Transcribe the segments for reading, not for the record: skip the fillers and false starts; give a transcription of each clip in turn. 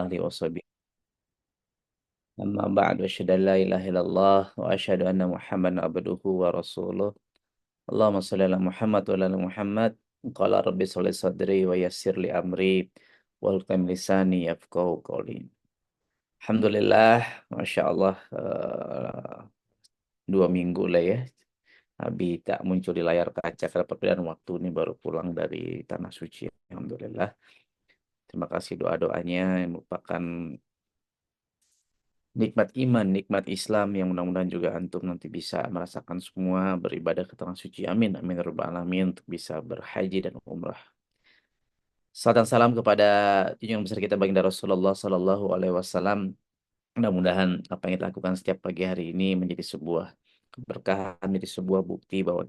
alihi washabihi. Amma ba'du, asyhadu an la ilaha illallah wa asyhadu anna Muhammadan abduhu wa rasuluh. Allahumma shalli ala Muhammad wa ala ali Muhammad. Qala rabbi shalli sadri wa yassir li amri wal qam lisani yafqahu qawli. Alhamdulillah, Masya Allah, 2 minggu lah ya. Abi tak muncul di layar kaca karena perbedaan waktu, ini baru pulang dari Tanah Suci. Alhamdulillah. Terima kasih doa-doanya yang merupakan nikmat iman, nikmat Islam yang mudah-mudahan juga antum nanti bisa merasakan semua beribadah ke tanah suci. Amin, amin, ya rabbal alamin, untuk bisa berhaji dan umrah. Salam dan salam kepada junjungan besar kita baginda Rasulullah Sallallahu Alaihi Wasallam. Mudah-mudahan apa yang kita lakukan setiap pagi hari ini menjadi sebuah keberkahan, menjadi sebuah bukti bahwa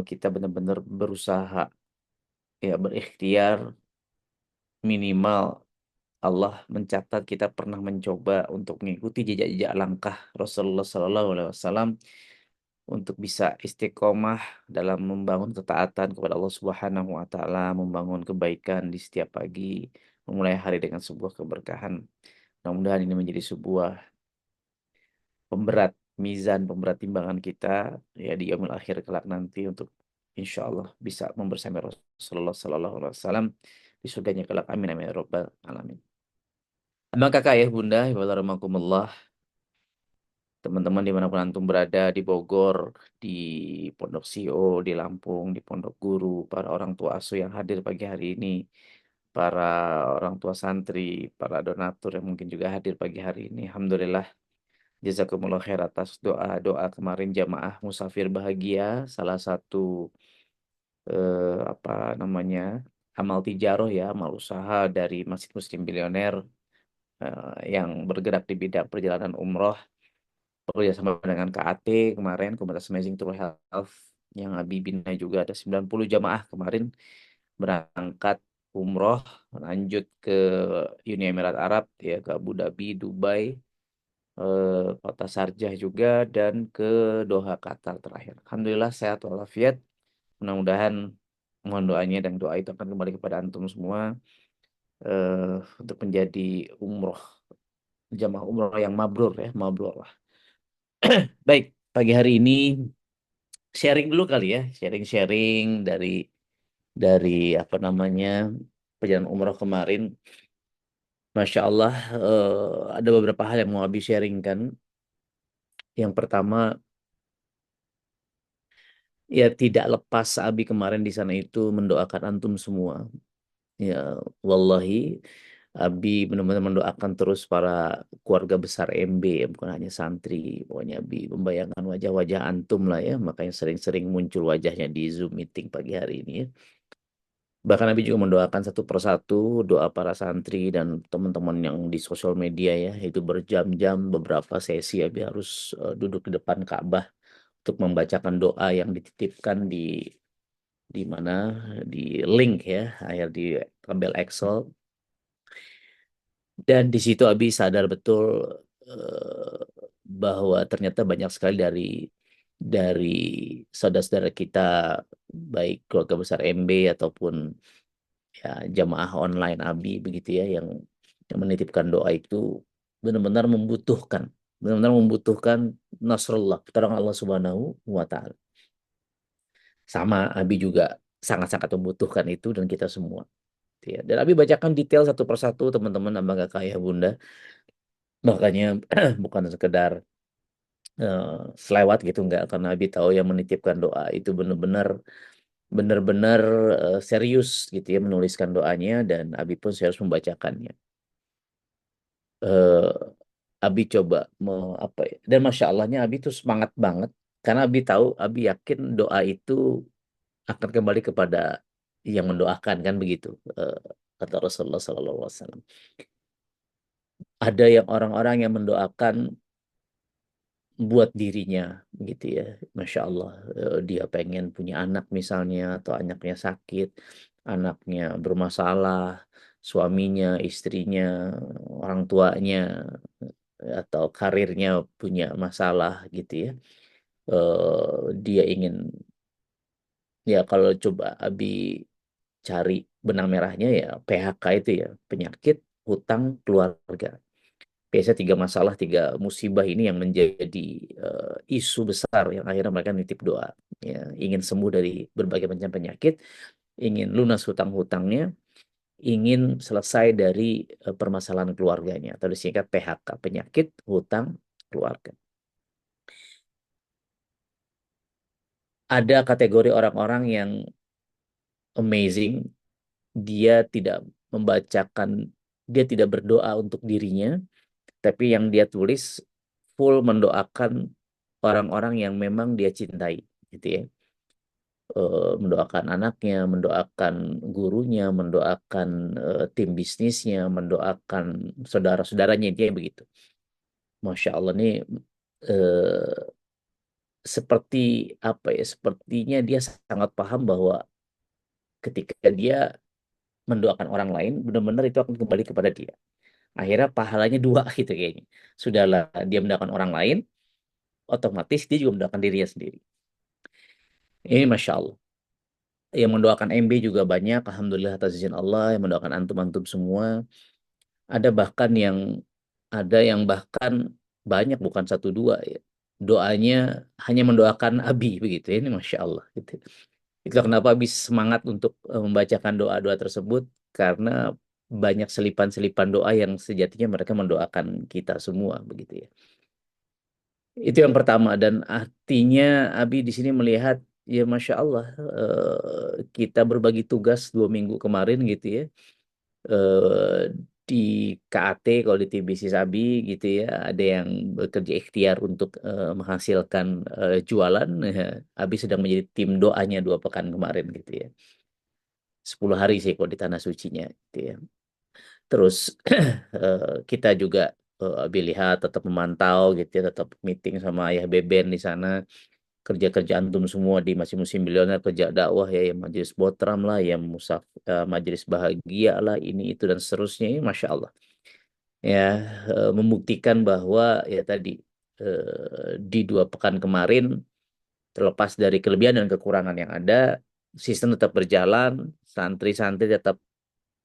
kita benar-benar berusaha, ya, berikhtiar, minimal Allah mencatat kita pernah mencoba untuk mengikuti jejak-jejak langkah Rasulullah Sallallahu Alaihi Wasallam untuk bisa istiqomah dalam membangun ketaatan kepada Allah Subhanahu Wa Taala, membangun kebaikan di setiap pagi, memulai hari dengan sebuah keberkahan. Mudah-mudahan ini menjadi sebuah pemberat mizan, pemberat timbangan kita, ya, di yaumil akhir kelak nanti, untuk insya Allah bisa membersamai Rasulullah Sallallahu Alaihi Wasallam di surganya kelak. Amin, amin, ya rabbal alamin. Abang kakak ya bunda, ibu rahmatullah, teman-teman dimanapun antum berada, di Bogor, di Pondok Sio, di Lampung, di Pondok Guru, para orang tua asuh yang hadir pagi hari ini, para orang tua santri, para donatur yang mungkin juga hadir pagi hari ini. Alhamdulillah, jazakumullah khair atas doa-doa kemarin jamaah musafir bahagia, salah satu apa namanya, amal tijaroh, ya, amal usaha dari Masjid Muslim Bilioner, yang bergerak di bidang perjalanan umroh, bekerja sama dengan KAT kemarin, Komunitas Amazing Tour Health, yang Abi bina juga. Ada 90 jamaah kemarin berangkat umroh, lanjut ke Uni Emirat Arab, ya, ke Abu Dhabi, Dubai, kota Sharjah juga, dan ke Doha, Qatar terakhir. Alhamdulillah sehat walafiat. Mudah-mudahan mohon doanya, dan doa itu akan kembali kepada antum semua, untuk menjadi umroh, jamaah umroh yang mabrur, ya, mabrur lah. Baik, pagi hari ini sharing dulu kali ya, sharing-sharing dari apa namanya, perjalanan umroh kemarin. Masya Allah, ada beberapa hal yang mau Abi sharingkan. Yang pertama, ya, tidak lepas Abi kemarin di sana itu mendoakan antum semua. Ya, wallahi, Abi benar-benar mendoakan terus para keluarga besar MB, ya, bukan hanya santri. Pokoknya Abi membayangkan wajah-wajah antum lah, ya, makanya sering-sering muncul wajahnya di Zoom meeting pagi hari ini, ya. Bahkan Nabi juga mendoakan satu persatu doa para santri dan teman-teman yang di sosial media, ya, itu berjam-jam, beberapa sesi Nabi harus duduk di depan Ka'bah untuk membacakan doa yang dititipkan di mana, di link, ya, akhir di tabel Excel. Dan di situ Abi sadar betul, eh, bahwa ternyata banyak sekali dari saudara-saudara kita, baik keluarga besar MB ataupun, ya, jamaah online Abi begitu, ya, yang menitipkan doa itu benar-benar membutuhkan Nasrullah, pertolongan Allah Subhanahu wa Ta'ala. Sama, Abi juga sangat-sangat membutuhkan itu, dan kita semua, ya. Dan Abi bacakan detail satu persatu, teman-teman, abang kakak ya bunda. Makanya bukan sekedar eh, selewat gitu, enggak, karena Abi tahu yang menitipkan doa itu benar-benar serius gitu, ya, menuliskan doanya, dan Abi pun serius membacakannya. eh Abi coba mau apa ya, dan masya Allahnya Abi tuh semangat banget, karena Abi tahu, Abi yakin doa itu akan kembali kepada yang mendoakan, kan begitu. Eh, Kata Rasulullah SAW, ada yang orang-orang yang mendoakan buat dirinya gitu, ya, masya Allah. Dia pengen punya anak misalnya, atau anaknya sakit, anaknya bermasalah, suaminya, istrinya, orang tuanya, atau karirnya punya masalah gitu, ya. Dia ingin, ya, kalau coba Abi cari benang merahnya ya PHK itu ya, penyakit, hutang, keluarga. Biasa tiga masalah, tiga musibah ini yang menjadi isu besar yang akhirnya mereka nitip doa. Ya, ingin sembuh dari berbagai macam penyakit, ingin lunas hutang-hutangnya, ingin selesai dari permasalahan keluarganya atau disingkat PHK, penyakit, hutang, keluarga. Ada kategori orang-orang yang amazing, dia tidak membacakan, dia tidak berdoa untuk dirinya, tapi yang dia tulis full mendoakan orang-orang yang memang dia cintai, gitu ya. Mendoakan anaknya, mendoakan gurunya, mendoakan tim bisnisnya, mendoakan saudara-saudaranya, intinya begitu. Masya Allah nih, eh, seperti apa ya? Sepertinya dia sangat paham bahwa ketika dia mendoakan orang lain, benar-benar itu akan kembali kepada dia. Akhirnya pahalanya dua gitu kayaknya. Sudahlah dia mendoakan orang lain, otomatis dia juga mendoakan dirinya sendiri. Ini Masya Allah. Yang mendoakan MB juga banyak, Alhamdulillah atas izin Allah, yang mendoakan antum-antum semua. Ada bahkan yang ada yang bahkan banyak bukan satu dua ya. Doanya hanya mendoakan Abi begitu ya. Ini Masya Allah gitu. Itulah kenapa habis semangat untuk membacakan doa-doa tersebut karena banyak selipan-selipan doa yang sejatinya mereka mendoakan kita semua begitu ya. Itu yang pertama dan artinya Abi di sini melihat ya Masya Allah kita berbagi tugas 2 minggu kemarin gitu ya eh, di KAT kalau di TBC Sabi gitu ya ada yang bekerja ikhtiar untuk menghasilkan jualan. Abi sedang menjadi tim doanya 2 pekan kemarin gitu ya. 10 hari sih kalau di tanah sucinya gitu ya. Terus kita juga Abi lihat tetap memantau gitu ya, tetap meeting sama Ayah Beben di sana, kerja-kerja antum semua di masih musim milioner, kerja dakwah ya, yang majelis Botram lah, yang majelis bahagia lah, ini itu dan seterusnya ini Masya Allah. Ya, membuktikan bahwa ya tadi di 2 pekan kemarin terlepas dari kelebihan dan kekurangan yang ada, sistem tetap berjalan, santri-santri tetap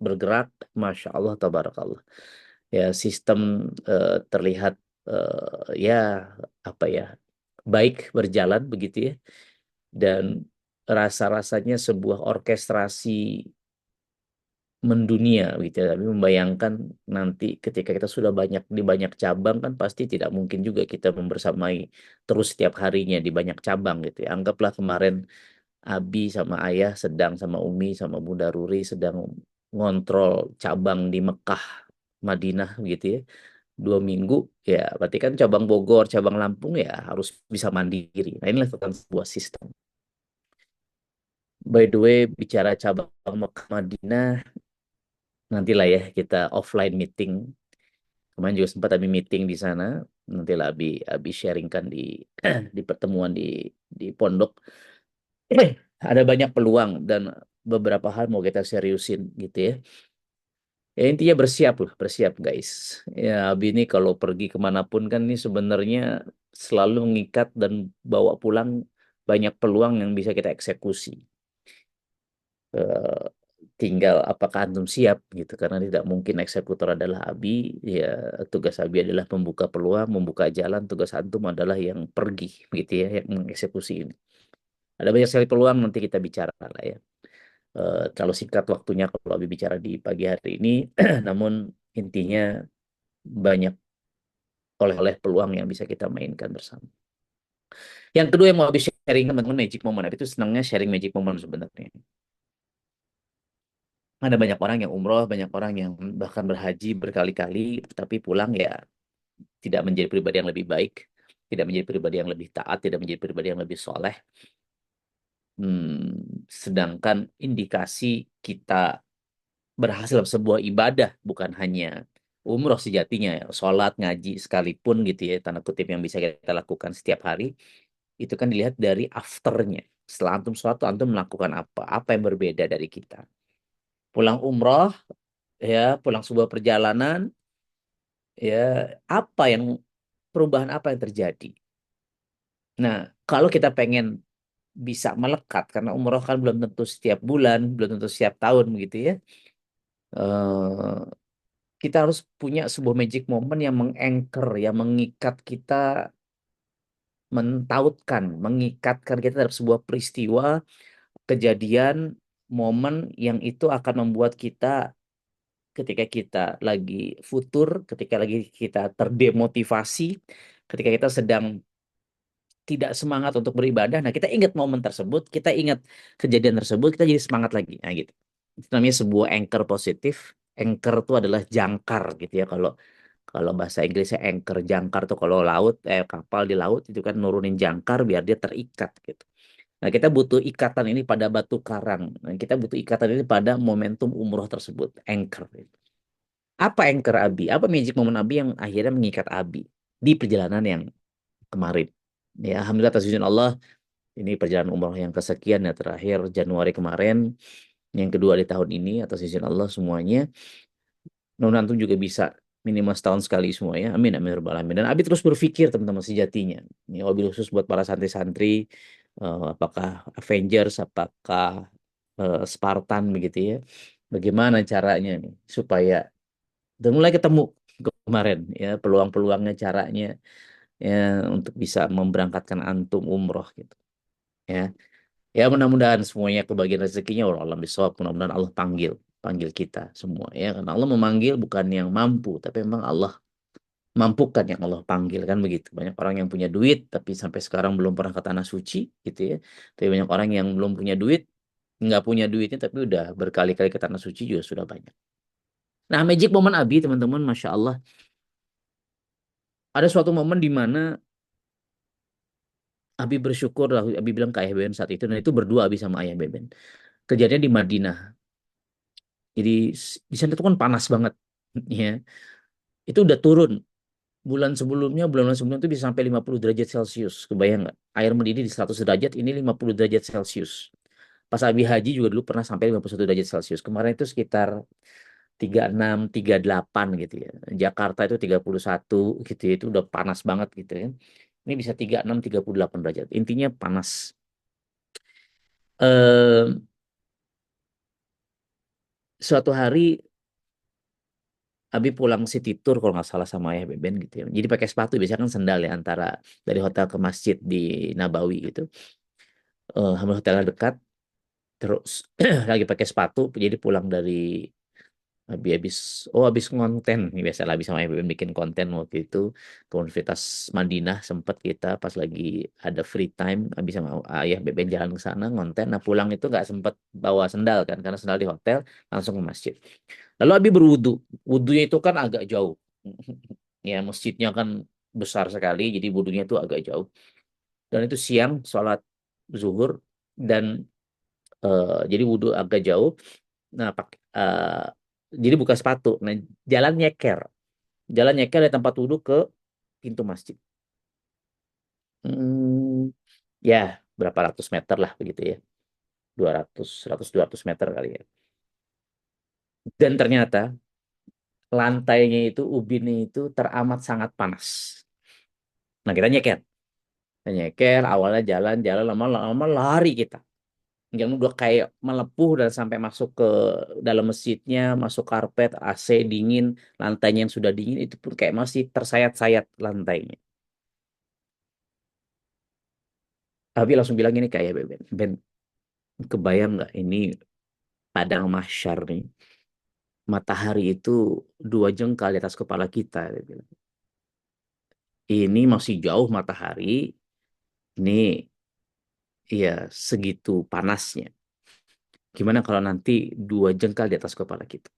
bergerak, Masya Allah, tabarakallah. Ya, sistem terlihat ya apa ya baik berjalan begitu ya, dan rasa-rasanya sebuah orkestrasi mendunia gitu ya. Tapi membayangkan nanti ketika kita sudah banyak di banyak cabang kan pasti tidak mungkin juga kita membersamai terus setiap harinya di banyak cabang gitu ya. Anggaplah kemarin Abi sama Ayah sedang sama Umi sama Bunda Ruri sedang ngontrol cabang di Mekah, Madinah gitu ya. 2 minggu ya berarti kan cabang Bogor, cabang Lampung ya harus bisa mandiri. Nah inilah tentang sebuah sistem. By the way, bicara cabang Mekah Madinah, nantilah ya kita offline meeting. Kemarin juga sempat Abi meeting di sana. Nantilah Abi sharingkan di di pertemuan di pondok. Ada banyak peluang dan beberapa hal mau kita seriusin gitu ya. Ya intinya bersiap lah, bersiap guys. Ya Abi ini kalau pergi kemanapun kan ini sebenarnya selalu mengikat dan bawa pulang banyak peluang yang bisa kita eksekusi. Eh, tinggal apakah antum siap gitu karena tidak mungkin eksekutor adalah Abi, ya tugas Abi adalah membuka peluang, membuka jalan, tugas antum adalah yang pergi gitu ya, yang mengeksekusi ini. Ada banyak sekali peluang, nanti kita bicara lah ya. Kalau singkat waktunya kalau Abi bicara di pagi hari ini, namun intinya banyak oleh-oleh peluang yang bisa kita mainkan bersama. Yang kedua yang mau Abi sharing teman-teman magic moment, Abi itu senangnya sharing magic moment sebenarnya. Ada banyak orang yang umroh, banyak orang yang bahkan berhaji berkali-kali, tapi pulang ya tidak menjadi pribadi yang lebih baik, tidak menjadi pribadi yang lebih taat, tidak menjadi pribadi yang lebih soleh. Sedangkan indikasi kita berhasil dalam sebuah ibadah bukan hanya umroh sejatinya, ya, sholat, ngaji sekalipun gitu ya, tanda kutip yang bisa kita lakukan setiap hari, itu kan dilihat dari afternya. Setelah antum sholat, tuh antum melakukan apa? Apa yang berbeda dari kita? Pulang umroh, ya, pulang sebuah perjalanan, ya, apa yang perubahan apa yang terjadi? Nah, kalau kita pengen bisa melekat karena umroh kan belum tentu setiap bulan, belum tentu setiap tahun begitu ya. Eh, kita harus punya sebuah magic moment yang menganchor, yang mengikat kita, mengikatkan kita terhadap sebuah peristiwa, kejadian, momen yang itu akan membuat kita ketika kita lagi futur, ketika lagi kita terdemotivasi, ketika kita sedang tidak semangat untuk beribadah, nah kita ingat momen tersebut, kita ingat kejadian tersebut, kita jadi semangat lagi. Nah gitu. Itu namanya sebuah anchor positif. Anchor itu adalah jangkar gitu ya. Kalau kalau bahasa Inggrisnya anchor, jangkar tuh kalau laut, kapal di laut itu kan nurunin jangkar biar dia terikat gitu. Nah, kita butuh ikatan ini pada batu karang. Nah, kita butuh ikatan ini pada momentum umroh tersebut, anchor. Apa anchor Abi? Apa magic moment Abi yang akhirnya mengikat Abi di perjalanan yang kemarin? Ya, alhamdulillah atas izin Allah, ini perjalanan umroh yang kesekian ya terakhir Januari kemarin, yang kedua di tahun ini atas izin Allah semuanya. Mudah-mudahan antum juga bisa minimal setahun sekali semua ya. Amin amin ya rabbal alamin. Dan Abi terus berpikir teman-teman sejatinya. Ini wabil khusus buat para santri-santri, apakah Avengers, apakah Spartan begitu ya. Bagaimana caranya nih supaya dan mulai ketemu kemarin ya peluang-peluangnya, caranya ya untuk bisa memberangkatkan antum umroh gitu ya. Ya mudah-mudahan semuanya kebagian rezekinya Allah alam bisawab. Mudah-mudahan Allah panggil panggil kita semua ya, karena Allah memanggil bukan yang mampu tapi memang Allah mampukan yang Allah panggil kan begitu. Banyak orang yang punya duit tapi sampai sekarang belum pernah ke tanah suci gitu ya. Tapi banyak orang yang belum punya duit, nggak punya duitnya tapi udah berkali-kali ke tanah suci juga sudah banyak. Nah, magic moment Abi teman-teman, masya Allah, ada suatu momen di mana Abi bersyukur lah, Abi bilang ke Ayah Beben saat itu, dan itu berdua Abi sama Ayah Beben. Kejadian di Madinah. Jadi di sana tuh kan panas banget, ya. Itu udah turun. Bulan-bulan sebelumnya itu bisa sampai 50 derajat Celcius. Kebayang nggak? Air mendidih di 100 derajat, ini 50 derajat Celcius. Pas Abi Haji juga dulu pernah sampai 51 derajat Celcius. Kemarin itu sekitar 36, 38 gitu ya. Jakarta itu 31 gitu ya. Itu udah panas banget gitu ya. Ini bisa 36, 38 derajat. Intinya panas. Eh, suatu hari Abi pulang city tour kalau nggak salah sama Ayah Beben gitu ya. Jadi pakai sepatu biasanya kan sendal ya antara dari hotel ke masjid di Nabawi gitu. Hampir hotelnya dekat. Terus lagi pakai sepatu jadi pulang dari habis habis ngonten nih, biasa habis sama Ayah Beben bikin konten waktu itu ke Universitas Madinah, sempat kita pas lagi ada free time habis sama Ayah Beben jalan ke sana ngonten. Nah pulang itu nggak sempat bawa sendal kan karena sendal di hotel, langsung ke masjid. Lalu Abi berwudu. Wudunya itu kan agak jauh. Ya, masjidnya kan besar sekali, jadi wudunya itu agak jauh. Dan itu siang, sholat zuhur, dan jadi wudu agak jauh. Nah, jadi buka sepatu. Nah, jalan nyeker. Jalan nyeker dari tempat wudu ke pintu masjid. Hmm, ya, berapa ratus meter lah begitu ya. 200 meter kali ya. Dan ternyata lantainya itu, ubinnya itu teramat sangat panas. Nah, kita nyeker. Nyeker, awalnya jalan-jalan, lama-lama lari kita. Yang udah kayak melepuh dan sampai masuk ke dalam masjidnya, masuk karpet, AC dingin, lantainya yang sudah dingin, itu pun kayak masih tersayat-sayat lantainya. Abi langsung bilang ini kayak Ben, Ben, kebayang nggak ini padang mahsyar nih. Matahari itu 2 jengkal di atas kepala kita. Dia bilang. Ini masih jauh matahari, ini ya segitu panasnya. Gimana kalau nanti 2 jengkal di atas kepala kita?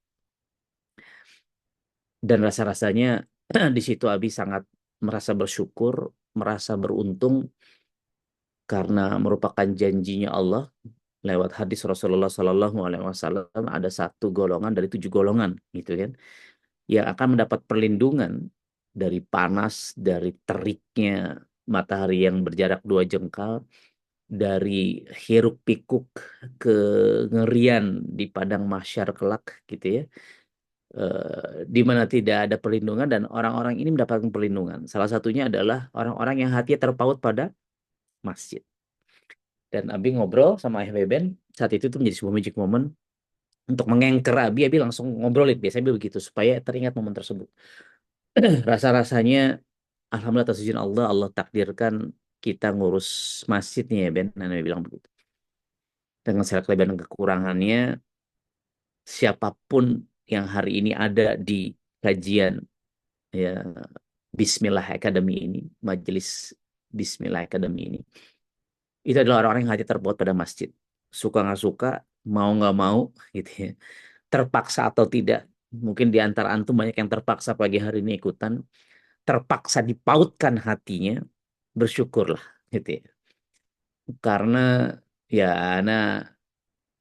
Dan rasa-rasanya di situ Abi sangat merasa bersyukur, merasa beruntung karena merupakan janjinya Allah lewat hadis Rasulullah Sallallahu Alaihi Wasallam, ada satu golongan dari 7 golongan gitu kan yang akan mendapat perlindungan dari panas, dari teriknya matahari yang berjarak 2 jengkal, dari hiruk pikuk kengerian di padang mahsyar kelak gitu ya, di mana tidak ada perlindungan, dan orang-orang ini mendapatkan perlindungan. Salah satunya adalah orang-orang yang hatinya terpaut pada masjid. Dan Abi ngobrol sama Ayah Beben. Saat itu tuh menjadi sebuah magic moment untuk mengengker Abi. Abi langsung ngobrolin. Biasanya Abi begitu supaya teringat momen tersebut. Rasa-rasanya Alhamdulillah atas izin Allah, Allah takdirkan kita ngurus masjidnya ya Ben. Nah, Nabi bilang begitu. Dengan segala kelebihan dan kekurangannya, siapapun yang hari ini ada di kajian ya Bismillah Academy ini, majelis Bismillah Academy ini, itu adalah orang-orang yang hati terbuat pada masjid. Suka nggak suka, mau nggak mau, gitu ya. Terpaksa atau tidak, mungkin di antara antum banyak yang terpaksa pagi hari ini ikutan, terpaksa dipautkan hatinya, bersyukurlah, gitu ya. Karena ya, nah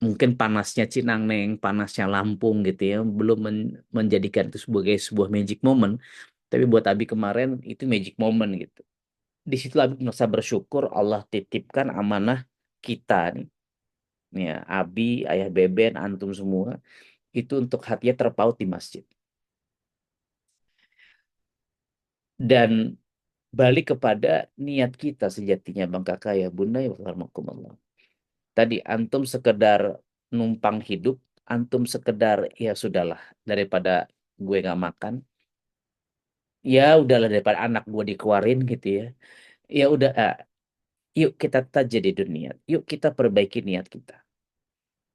mungkin panasnya Cinangneng, panasnya Lampung gitu ya, belum menjadikan itu sebagai sebuah magic moment. Tapi buat Abi kemarin itu magic moment gitu. Di situ Abi merasa bersyukur Allah titipkan amanah kita nih. Ya, Abi, Ayah Beben, antum semua itu untuk hatinya terpaut di masjid. Dan balik kepada niat kita sejatinya Bang Kakak ya Bunda ya warahmatullah. Tadi antum sekedar numpang hidup, antum sekedar ya sudahlah daripada gue nggak makan, ya udahlah daripada anak gue dikeluarin gitu ya. Ya udah, yuk kita jadi dunia, yuk kita perbaiki niat kita.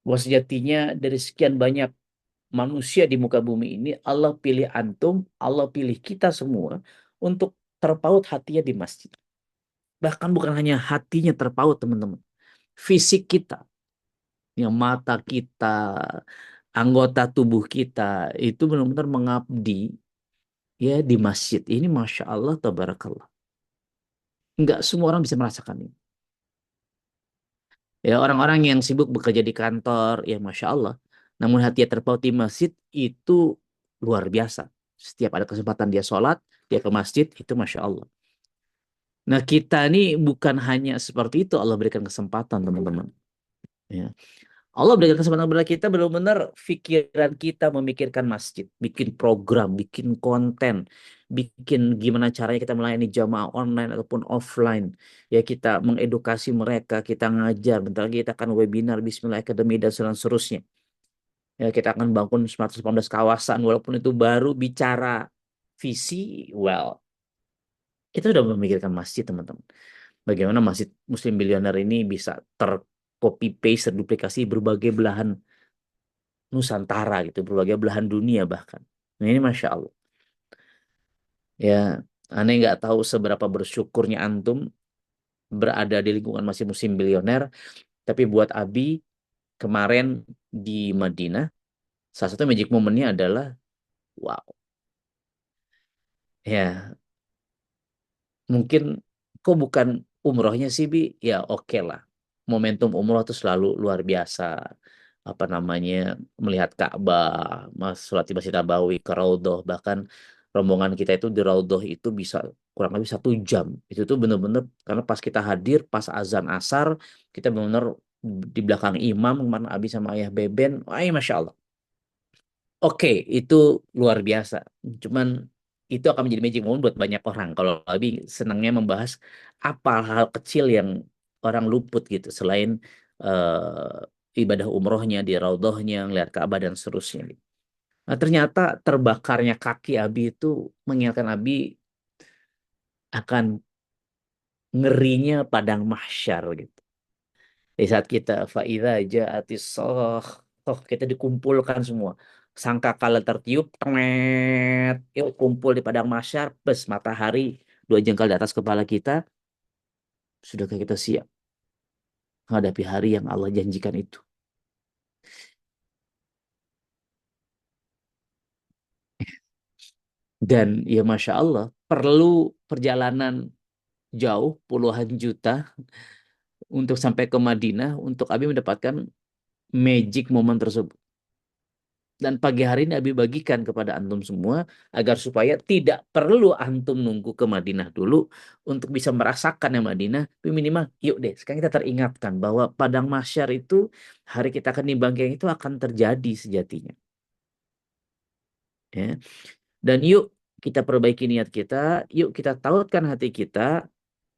Bahwa sejatinya dari sekian banyak manusia di muka bumi ini, Allah pilih antum, Allah pilih kita semua untuk terpaut hatinya di masjid. Bahkan bukan hanya hatinya terpaut, teman-teman. Fisik kita, yang mata kita, anggota tubuh kita, itu benar-benar mengabdi ya di masjid. Ini Masya Allah, tabarakallah. Enggak semua orang bisa merasakan ini. Ya, orang-orang yang sibuk bekerja di kantor, ya Masya Allah. Namun hatinya terpaut di masjid, itu luar biasa. Setiap ada kesempatan dia sholat, dia ke masjid, itu Masya Allah. Nah, kita ini bukan hanya seperti itu Allah berikan kesempatan, teman-teman. Ya. Allah berikan kesempatan kepada kita benar-benar pikiran kita memikirkan masjid, bikin program, bikin konten, bikin gimana caranya kita melayani jamaah online ataupun offline. Ya kita mengedukasi mereka, kita ngajar, bentar lagi kita akan webinar Bismillah Academy dan seterusnya. Ya kita akan bangun 118 kawasan walaupun itu baru bicara visi, well, kita sudah memikirkan masjid, teman-teman. Bagaimana masjid Muslim Bilioner ini bisa tercopy paste, terduplikasi berbagai belahan Nusantara gitu, berbagai belahan dunia bahkan. Nah, ini Masya Allah. Ya, aneh nggak tahu seberapa bersyukurnya antum berada di lingkungan masih musim bilioner, tapi buat Abi kemarin di Madinah, salah satu magic momennya adalah, wow, ya mungkin kok bukan umrohnya sih Bi, ya oke lah. Momentum umroh itu selalu luar biasa. Apa namanya, melihat Ka'bah, mas sholat di Masjid Nabawi ke Raudhah, bahkan rombongan kita itu di Raudhah itu bisa kurang lebih 1 jam. Itu tuh bener-bener karena pas kita hadir pas azan asar kita bener-bener di belakang imam kemana Abi sama Ayah Beben, wah masya Allah. Oke, itu luar biasa. Cuman itu akan menjadi magic moment buat banyak orang. Kalau Abi senangnya membahas apa hal kecil yang orang luput gitu selain ibadah umrohnya di raudhahnya, ngeliat Ka'bah dan seterusnya. Gitu. Nah, ternyata terbakarnya kaki Abi itu mengingatkan Abi akan ngerinya padang mahsyar gitu. Di saat kita faida ja'atis oh, kita dikumpulkan semua. Sangkakala tertiup, temet, yuk kumpul di padang mahsyar, plus matahari 2 jengkal di atas kepala kita, sudahkah kita siap menghadapi hari yang Allah janjikan itu? Dan ya Masya Allah, perlu perjalanan jauh, puluhan juta untuk sampai ke Madinah, untuk Abi mendapatkan magic moment tersebut. Dan pagi hari ini Abi bagikan kepada antum semua agar supaya tidak perlu antum nunggu ke Madinah dulu untuk bisa merasakan yang Madinah. Tapi minimal, yuk deh, sekarang kita teringatkan bahwa padang mahsyar itu hari kita akan dibangkitkan itu akan terjadi sejatinya. Ya. Dan yuk kita perbaiki niat kita, yuk kita tautkan hati kita,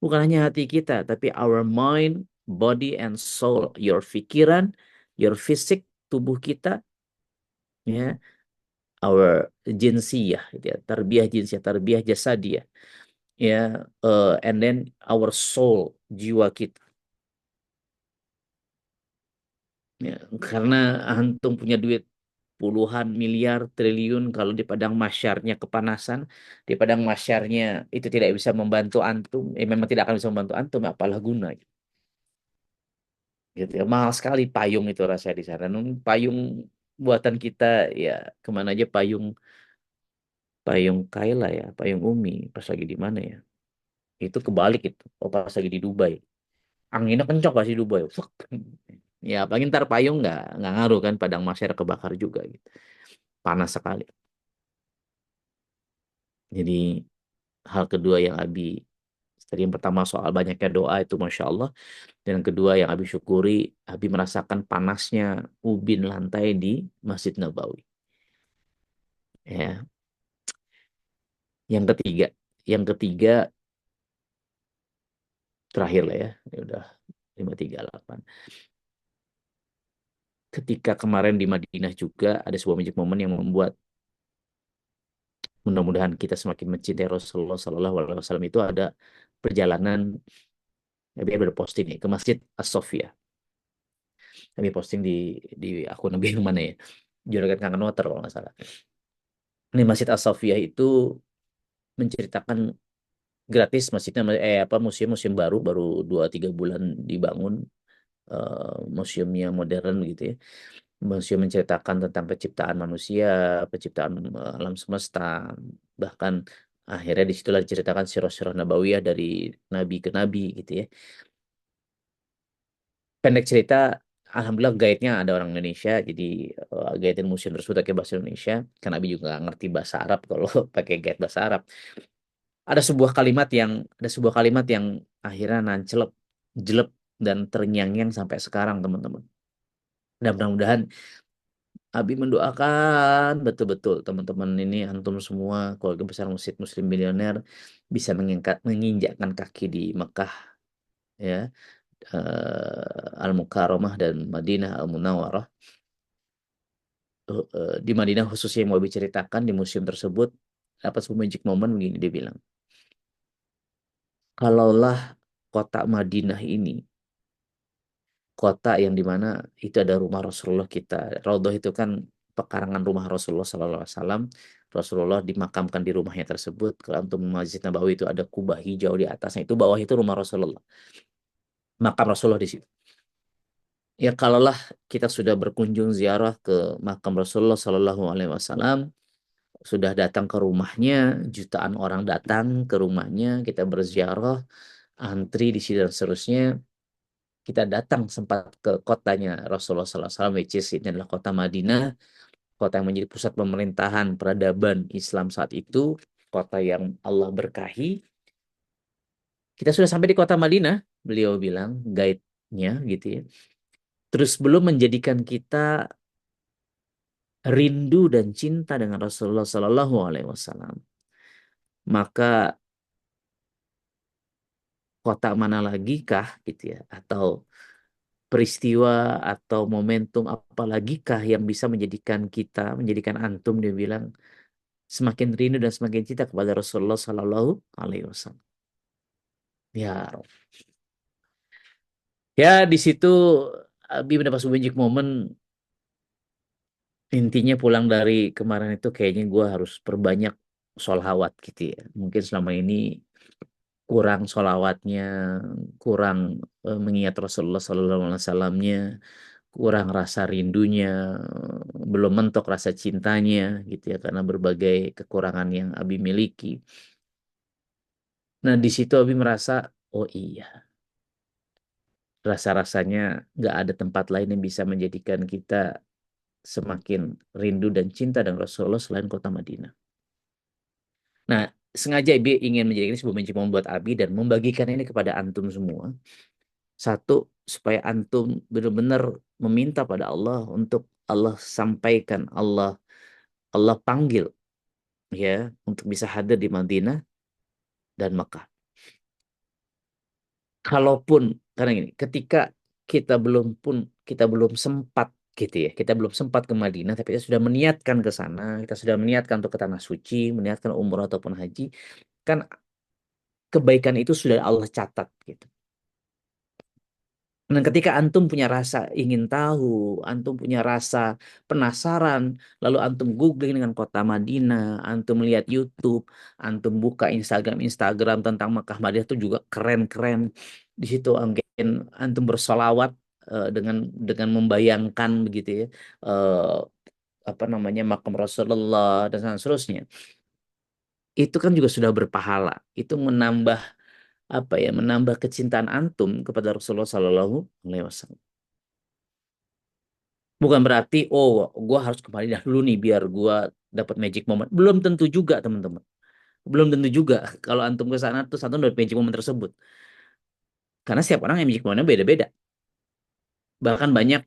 bukan hanya hati kita, tapi our mind, body and soul, your pikiran, your fisik, tubuh kita, ya, our jinsiyah, gitu ya, tarbiyah jinsiyah, tarbiyah jasadiyah, ya, and then our soul, jiwa kita. Ya, karena antum punya duit puluhan miliar triliun, kalau di padang masyarnya kepanasan, di padang masyarnya itu tidak bisa membantu antum, memang tidak akan bisa membantu antum, apalah guna gitu ya. Mahal sekali payung itu rasanya di sana. Payung buatan kita, ya, kemana aja payung, payung Kaila ya, payung Umi pas lagi di mana ya, itu kebalik itu. Oh, pas lagi di Dubai, anginnya kencok pasti di Dubai. Fuck. Ya apalagi ntar payung nggak ngaruh kan, padang masyar kebakar juga gitu, panas sekali. Jadi hal kedua yang Abi, tadi yang pertama soal banyaknya doa itu Masya Allah. Dan yang kedua yang Abi syukuri, Abi merasakan panasnya ubin lantai di Masjid Nabawi. Ya. Yang ketiga, yang ketiga terakhir lah ya, ya udah 538. Ketika kemarin di Madinah juga ada sebuah magic moment yang membuat mudah-mudahan kita semakin mencintai Rasulullah Sallallahu Alaihi Wasallam, itu ada perjalanan, Nabi berposting nih ke Masjid As-Sofia. Nabi posting di akun Nabi yang mana ya? Juragan Kangen Water kalau nggak salah. Ini Masjid As-Sofia itu menceritakan gratis masjidnya, apa, museum baru baru 2-3 bulan dibangun, museumnya modern gitu ya. Museum menceritakan tentang penciptaan manusia, penciptaan alam semesta, bahkan akhirnya disitulah diceritakan sirah-sirah nabawiyah dari nabi ke nabi gitu ya. Pendek cerita, alhamdulillah guide-nya ada orang Indonesia, jadi guide museum tersebut pakai bahasa Indonesia, karena Abi juga nggak ngerti bahasa Arab kalau pakai guide bahasa Arab. Ada sebuah kalimat yang akhirnya nancelep, jelek, dan terngiang-ngiang sampai sekarang teman-teman. Dan mudah-mudahan Abi mendoakan betul-betul teman-teman ini, antum semua keluarga besar Masjid Muslim Milioner, bisa menginjakkan kaki di Mekah, ya, Al-Mukarramah dan Madinah Al-Munawwarah. Di Madinah khususnya yang mau diceritakan di museum tersebut, dapat sebuah magic moment begini, dia bilang, kalaulah kota Madinah ini kota yang dimana itu ada rumah Rasulullah kita. Raudhah itu kan pekarangan rumah Rasulullah Sallallahu Alaihi Wasallam. Rasulullah dimakamkan di rumahnya tersebut. Kalau antum Masjid Nabawi itu ada kubah hijau di atasnya, itu bawah itu rumah Rasulullah. Makam Rasulullah di situ. Ya kalaulah kita sudah berkunjung ziarah ke makam Rasulullah Sallallahu Alaihi Wasallam, sudah datang ke rumahnya, jutaan orang datang ke rumahnya, kita berziarah, antri di sini dan seterusnya. Kita datang sempat ke kotanya Rasulullah SAW, which is ini adalah kota Madinah, kota yang menjadi pusat pemerintahan peradaban Islam saat itu, kota yang Allah berkahi. Kita sudah sampai di kota Madinah, beliau bilang, guide-nya gitu ya. Terus belum menjadikan kita rindu dan cinta dengan Rasulullah Sallallahu Alaihi Wasallam, maka kota mana lagi kah gitu ya, atau peristiwa atau momentum apalagikah yang bisa menjadikan kita, menjadikan antum, dia bilang, semakin rindu dan semakin cinta kepada Rasulullah Sallallahu Alaihi Wasallam. Ya, ya di situ Abi mendapat sebuah magic moment. Intinya pulang dari kemarin itu kayaknya gue harus perbanyak sholawat gitu ya. Mungkin selama ini kurang sholawatnya, kurang mengingat Rasulullah Sallallahu Alaihi Wasallamnya, kurang rasa rindunya, belum mentok rasa cintanya gitu ya, karena berbagai kekurangan yang Abi miliki. Nah, di situ Abi merasa, oh iya, rasa-rasanya nggak ada tempat lain yang bisa menjadikan kita semakin rindu dan cinta dengan Rasulullah selain kota Madinah. Nah, sengaja Abi ingin menjadikan ini sebuah magic moment buat Abi dan membagikan ini kepada antum semua. Satu, supaya antum benar-benar meminta pada Allah untuk Allah sampaikan, Allah panggil ya untuk bisa hadir di Madinah dan Mekah. Kalaupun Karena gini, ketika kita belum pun kita belum sempat gitu ya, kita belum sempat ke Madinah, tapi kita sudah meniatkan ke sana, kita sudah meniatkan untuk ke tanah suci, meniatkan umrah ataupun haji, kan kebaikan itu sudah Allah catat gitu. Dan ketika antum punya rasa ingin tahu, antum punya rasa penasaran, lalu antum googling dengan kota Madinah, antum lihat YouTube, antum buka Instagram tentang Makkah Madinah itu juga keren-keren. Di situ mungkin antum bersolawat dengan membayangkan begitu ya, eh, apa namanya makam Rasulullah dan seterusnya. Itu kan juga sudah berpahala. Itu menambah apa ya, menambah kecintaan antum kepada Rasulullah Sallallahu Alaihi Wasallam. Bukan berarti, oh, gua harus ke Madinah dulu nih biar gua dapat magic moment. Belum tentu juga, teman-teman. Belum tentu juga kalau antum ke sana terus antum dapat magic moment tersebut. Karena setiap orang yang magic momentnya beda-beda. Bahkan banyak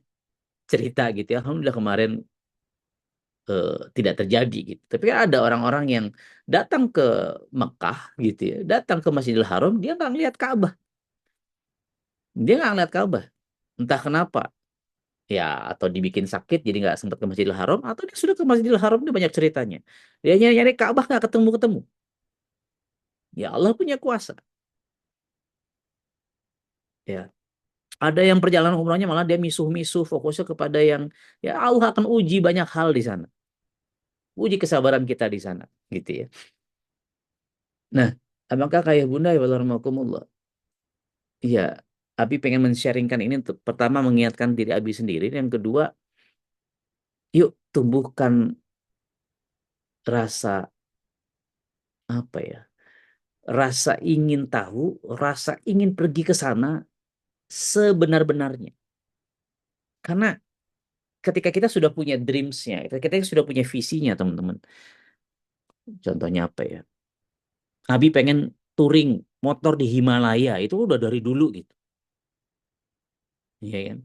cerita gitu ya. Alhamdulillah kemarin tidak terjadi gitu. Tapi kan ada orang-orang yang datang ke Mekah gitu ya, datang ke Masjidil Haram, dia nggak ngeliat Ka'bah. Dia nggak ngeliat Ka'bah. Entah kenapa. Ya, atau dibikin sakit jadi nggak sempat ke Masjidil Haram, atau dia sudah ke Masjidil Haram, dia banyak ceritanya. Dia nyari-nyari Ka'bah nggak ketemu-ketemu. Ya Allah punya kuasa. Ya, ada yang perjalanan umrahnya malah dia misuh-misuh fokusnya kepada yang ya Allah akan uji banyak hal di sana. Uji kesabaran kita di sana, gitu ya. Nah, apakah kayak Bunda ya warahmatullah? Iya, Abi pengen men-sharingkan ini untuk pertama mengingatkan diri Abi sendiri, dan yang kedua, yuk tumbuhkan rasa apa ya? Rasa ingin tahu, rasa ingin pergi ke sana sebenar-benarnya. Karena ketika kita sudah punya dreams-nya, ketika kita sudah punya visinya, teman-teman. Contohnya apa ya? Abi pengen touring motor di Himalaya, itu udah dari dulu gitu. Iya kan?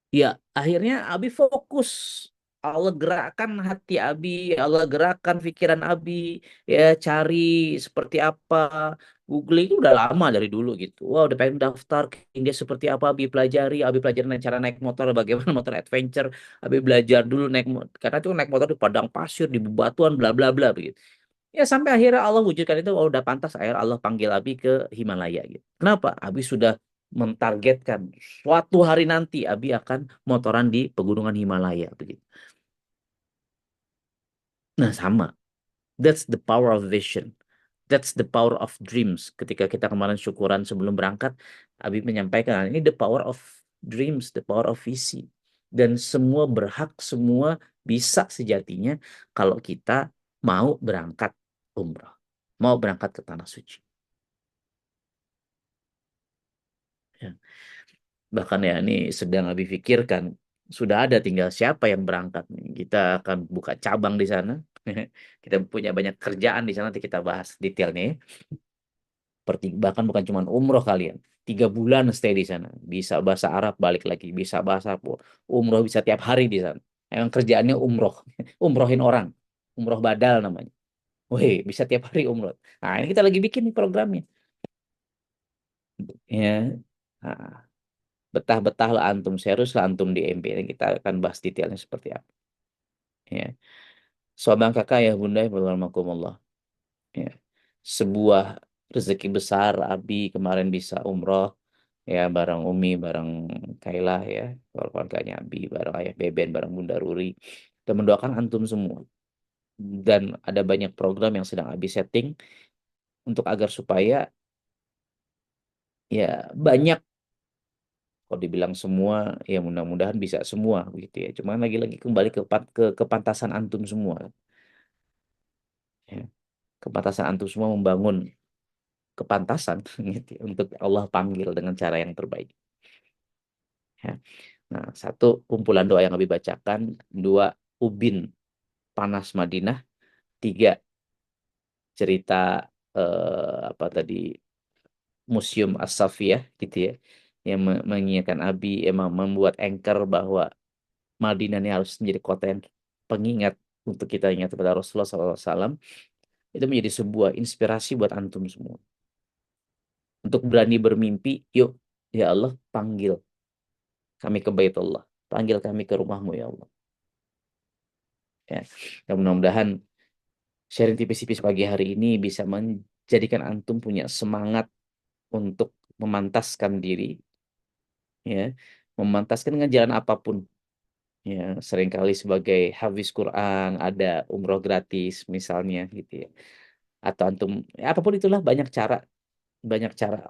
Ya, akhirnya Abi fokus. Allah gerakkan hati Abi, Allah gerakkan pikiran Abi, ya cari seperti apa. Googling itu udah lama dari dulu gitu. Wah, udah pengen daftar ke India seperti apa, Abi pelajari cara naik motor, bagaimana motor adventure. Abi belajar dulu naik motor, karena itu naik motor di padang pasir, di bebatuan, bla bla bla begitu. Ya sampai akhirnya Allah wujudkan itu, oh, udah pantas akhirnya Allah panggil Abi ke Himalaya gitu. Kenapa? Abi sudah mentargetkan suatu hari nanti Abi akan motoran di pegunungan Himalaya begitu. Nah, sama. That's the power of vision. That's the power of dreams. Ketika kita kemarin syukuran sebelum berangkat, Abi menyampaikan, "Nah, ini the power of dreams, the power of visi." Dan semua berhak, semua bisa sejatinya kalau kita mau berangkat umrah, mau berangkat ke tanah suci. Ya. Bahkan ya ini sedang Abi pikirkan, sudah ada tinggal siapa yang berangkat nih. Kita akan buka cabang di sana. Kita punya banyak kerjaan di sana, nanti kita bahas detailnya ya. Bahkan bukan cuma umroh kalian. 3 bulan stay di sana. Bisa bahasa Arab balik lagi. Bisa bahasa umroh bisa tiap hari di sana. Emang kerjaannya umroh. Umrohin orang. Umroh badal namanya. Wih, bisa tiap hari umroh. Nah, ini kita lagi bikin nih programnya. Ya. Nah, betah-betah lah antum. Serius lah antum di MP. Ini kita akan bahas detailnya seperti apa. Ya. Soabang kakak ya bunda ya berwarahmatullah. Ya. Sebuah rezeki besar Abi kemarin bisa umroh ya bareng Umi, bareng Kailah ya, keluarganya Abi, bareng Ayah Beben, bareng Bunda Ruri, dan mendoakan antum semua. Dan ada banyak program yang sedang Abi setting untuk agar supaya ya banyak, kalau dibilang semua ya mudah-mudahan bisa semua begitu ya. Cuman lagi-lagi kembali ke kepantasan antum semua ya. Kepantasan antum semua membangun kepantasan gitu ya, untuk Allah panggil dengan cara yang terbaik. Ya. Nah, satu kumpulan doa yang Abi bacakan, dua ubin panas Madinah, tiga cerita apa tadi Museum As-Safiyah gitu ya, yang mengingatkan Abi emang membuat anchor bahwa Madinah ini harus menjadi kota yang pengingat untuk kita ingat kepada Rasulullah SAW. Itu menjadi sebuah inspirasi buat antum semua untuk berani bermimpi. Yuk, Ya Allah, panggil kami ke Baitullah. Panggil kami ke rumahmu ya Allah. Ya. Dan mudah-mudahan sharing tipis-tipis pagi hari ini bisa menjadikan antum punya semangat untuk memantaskan diri, ya, memantaskan dengan jalan apapun. Ya, seringkali sebagai hafiz Quran ada umroh gratis misalnya gitu ya. Atau antum, ya, apapun itulah banyak cara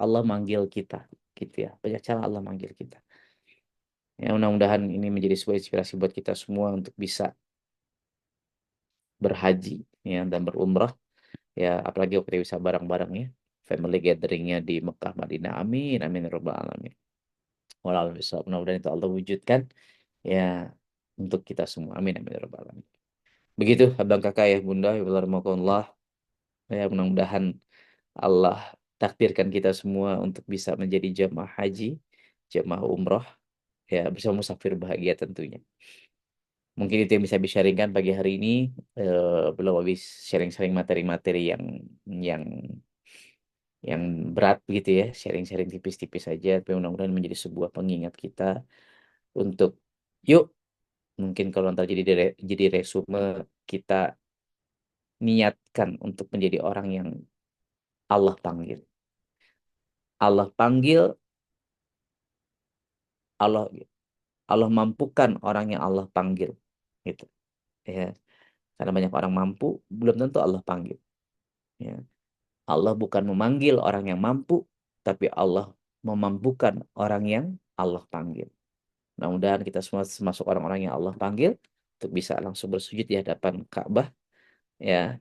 Allah manggil kita gitu ya. Banyak cara Allah manggil kita. Ya, mudah-mudahan ini menjadi sebuah inspirasi buat kita semua untuk bisa berhaji ya dan berumrah ya, apalagi waktu kita bisa bareng-bareng ya. Family gatheringnya di Mekah Madinah. Amin amin ya rabbal alamin. Walau bisa mudah-mudahan itu Allah wujudkan ya untuk kita semua. Amin amin ya rabbal alamin. Begitu abang kakak ya bunda ya Allah, ya mudah-mudahan Allah takdirkan kita semua untuk bisa menjadi jamaah haji, jamaah umroh ya bersama musafir bahagia tentunya. Mungkin itu yang bisa sharingkan pagi hari ini. Belum habis sharing-sharing materi-materi yang yang berat gitu ya, sharing-sharing tipis-tipis saja, tapi mudah-mudahan menjadi sebuah pengingat kita untuk yuk, mungkin kalau nanti jadi resume kita niatkan untuk menjadi orang yang Allah panggil. Allah panggil, Allah Allah mampukan orang yang Allah panggil. Gitu. Ya. Karena banyak orang mampu, belum tentu Allah panggil. Ya. Allah bukan memanggil orang yang mampu, tapi Allah memampukan orang yang Allah panggil. Mudah-mudahan kita semua termasuk orang-orang yang Allah panggil untuk bisa langsung bersujud di hadapan Ka'bah, ya,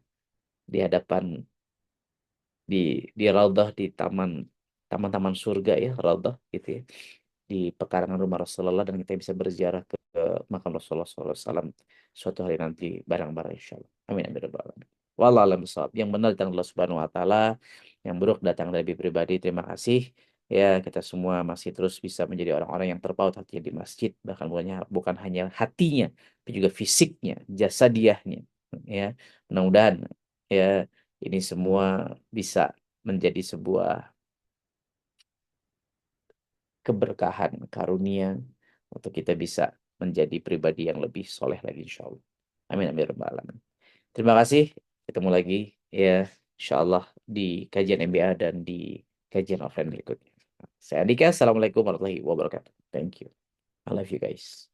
di hadapan di di raudhah di taman-taman surga ya, raudhah gitu ya, di pekarangan rumah Rasulullah, dan kita bisa berziarah ke makam Rasulullah SAW suatu hari nanti bareng-bareng insyaallah. Amin amin ya rabbal alamin. Wallahu a'lam bishawab. Yang benar datang dari Allah Subhanahu wa taala, yang buruk datang dari diri pribadi. Terima kasih. Ya, kita semua masih terus bisa menjadi orang-orang yang terpaut hatinya di masjid, bahkan bukan hanya hatinya, tapi juga fisiknya, jasadiahnya. Ya, mudah-mudahan ya ini semua bisa menjadi sebuah keberkahan, karunia untuk kita bisa menjadi pribadi yang lebih soleh lagi insya Allah. Amin amin ya rabbal alamin. Terima kasih. Ketemu lagi ya insya Allah di kajian MBA dan di kajian offline berikutnya. Saya Andika. Assalamualaikum warahmatullahi wabarakatuh. Thank you. I love you guys.